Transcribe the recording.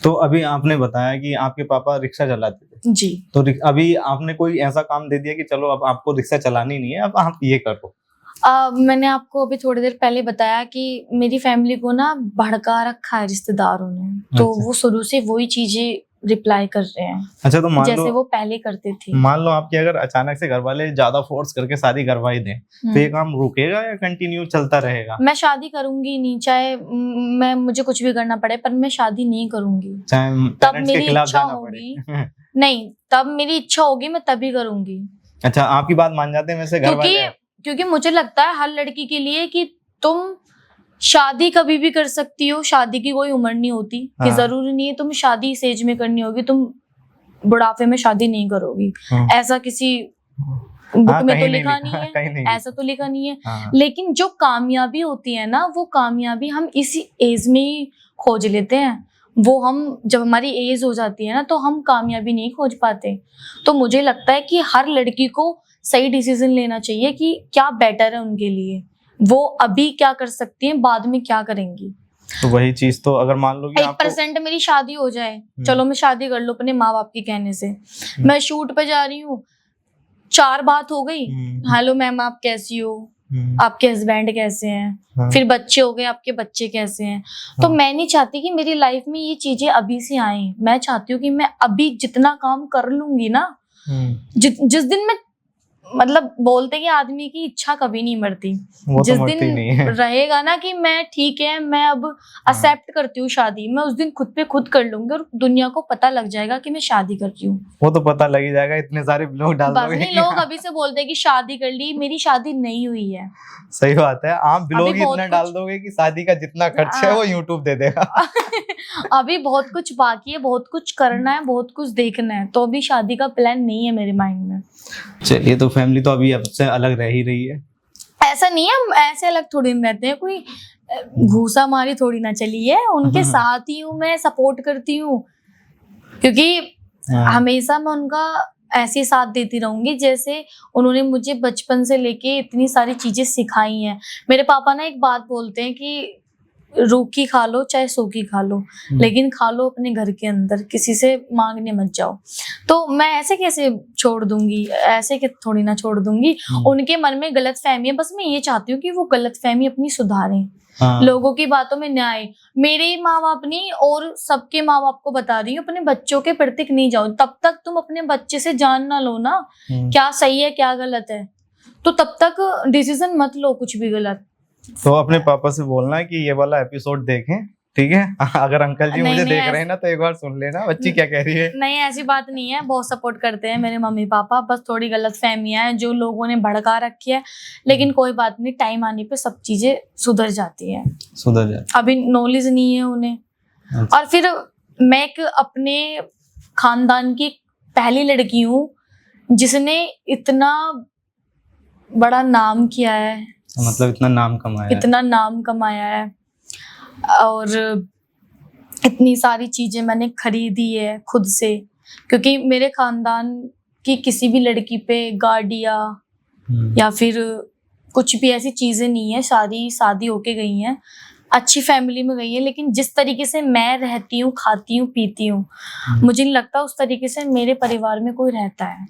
तो अभी आपने बताया कि आपके पापा रिक्शा चलाते थे, जी। तो अभी आपने कोई ऐसा काम दे दिया कि चलो अब आपको रिक्शा चलानी नहीं है, अब आप ये करो। मैंने आपको अभी थोड़ी देर पहले बताया कि मेरी फैमिली को ना भड़का रखा है रिश्तेदारों ने, तो अच्छा। वो शुरू से वही चीजें रिप्लाई कर रहे हैं। अच्छा, तो मान जैसे लो वो पहले करते थे। मान लो आपके अगर अचानक से घर वाले ज्यादा फोर्स करके शादी करवाई दें, तो ये काम रुकेगा या कंटिन्यू चलता रहेगा? मैं शादी करूंगी नहीं, चाहे मैं मुझे कुछ भी करना पड़े, पर मैं शादी नहीं करूंगी। चाहे तब पेरेंट्स के मेरी खिलाफ इच्छा जाना होगी पड़े। नहीं, तब मेरी इच्छा होगी, मैं तभी करूंगी। अच्छा, आपकी बात मान जाते हैं वैसे घर वाले? क्योंकि मुझे लगता है हर लड़की के लिए कि तुम शादी कभी भी कर सकती हो, शादी की कोई उम्र नहीं होती। कि जरूरी नहीं है तुम शादी इस एज में करनी होगी, तुम बुढ़ापे में शादी नहीं करोगी। ऐसा किसी बुक में तो लिखा नहीं है, ऐसा तो लिखा नहीं है। लेकिन जो कामयाबी होती है ना, वो कामयाबी हम इसी एज में ही खोज लेते हैं। वो हम जब हमारी एज हो जाती है ना, तो हम कामयाबी नहीं खोज पाते। तो मुझे लगता है कि हर लड़की को सही डिसीजन लेना चाहिए कि क्या बेटर है उनके लिए, वो अभी क्या कर सकती हैं, बाद में क्या करेंगी। तो वही चीज, तो अगर मान लो कि 1% मेरी शादी हो जाए, चलो मैं शादी कर लूं अपने माँ बाप के कहने से, मैं शूट पे जा रही हूँ, 4 बात हो गई, हेलो मैम आप कैसी हो, आपके हस्बैंड कैसे हैं, फिर बच्चे हो गए, आपके बच्चे कैसे हैं। तो मैं नहीं चाहती कि मेरी लाइफ में ये चीजें अभी से आए। मैं चाहती हूँ कि मैं अभी जितना काम कर लूंगी ना, जिस दिन मैं मतलब बोलते कि आदमी की इच्छा कभी नहीं मरती, जिस दिन रहेगा ना कि मैं ठीक है, मैं अब एक्सेप्ट करती हूँ शादी, मैं उस दिन खुद पे खुद कर लूंगी और दुनिया को पता लग जाएगा कि मैं शादी कर रही हूँ। वो तो पता लग ही जाएगा, इतने सारे ब्लॉग डाल दोगे। नहीं, लोग अभी से बोलते हैं कि शादी कर ली, मेरी शादी नहीं हुई है। सही बात है, आप ब्लॉग इतना डाल दोगे कि शादी का जितना खर्च है वो यूट्यूब दे देगा। अभी बहुत कुछ बाकी है, बहुत कुछ करना है, बहुत कुछ देखना है, तो अभी शादी का प्लान नहीं है मेरे माइंड में। चलिए, तो फैमिली तो अभी आपसे अलग रह ही रही है? ऐसा नहीं है, हम ऐसे अलग थोड़ी ना रहते हैं, कोई घूसा मारी थोड़ी ना चली है, उनके साथ ही हूँ, मैं सपोर्ट करती हूँ, क्योंकि हमेशा मैं उनका ऐसे साथ देती रहूंगी जैसे उन्होंने मुझे बचपन से लेके इतनी सारी चीजें सिखाई हैं। मेरे पापा ना एक बात बोलते हैं कि रूखी खा लो चाहे सूखी खा लो, लेकिन खा लो अपने घर के अंदर, किसी से मांगने मत जाओ। तो मैं ऐसे कैसे छोड़ दूंगी, ऐसे के थोड़ी ना छोड़ दूंगी। उनके मन में गलत फहमी है, बस मैं ये चाहती हूँ कि वो गलत फहमी अपनी सुधारें, लोगों की बातों में न आए। मेरे माँ बाप नहीं और सबके माँ बाप को बता रही हूँ, अपने बच्चों के प्रतीक नहीं जाओ। तब तक तुम अपने बच्चे से जान ना लो ना क्या सही है क्या गलत है, तो तब तक डिसीजन मत लो कुछ भी गलत। तो अपने पापा से बोलना है कि ये वाला एपिसोड देखें, ठीक है? अगर अंकल जी मुझे देख रहे हैं ना, तो एक बार सुन लेना बच्ची क्या कह रही है। नहीं, ऐसी बात नहीं है, बहुत सपोर्ट करते हैं मेरे मम्मी पापा, बस थोड़ी गलत फहमियां हैं जो लोगों ने भड़का रखी है, लेकिन कोई बात नहीं, टाइम आने पे सब चीजें सुधर जाती है। अभी नॉलेज नहीं है उन्हें। अच्छा। और फिर मैं एक अपने खानदान की पहली लड़की हूँ जिसने इतना बड़ा नाम किया है, मतलब इतना नाम कमाया है और इतनी सारी चीजें मैंने खरीदी है खुद से, क्योंकि मेरे खानदान की किसी भी लड़की पे गाड़ियाँ या फिर कुछ भी ऐसी चीजें नहीं है, सारी शादी होके गई हैं, अच्छी फैमिली में गई है। लेकिन जिस तरीके से मैं रहती हूँ, खाती हूँ, पीती हूँ, मुझे नहीं लगता उस तरीके से मेरे परिवार में कोई रहता है।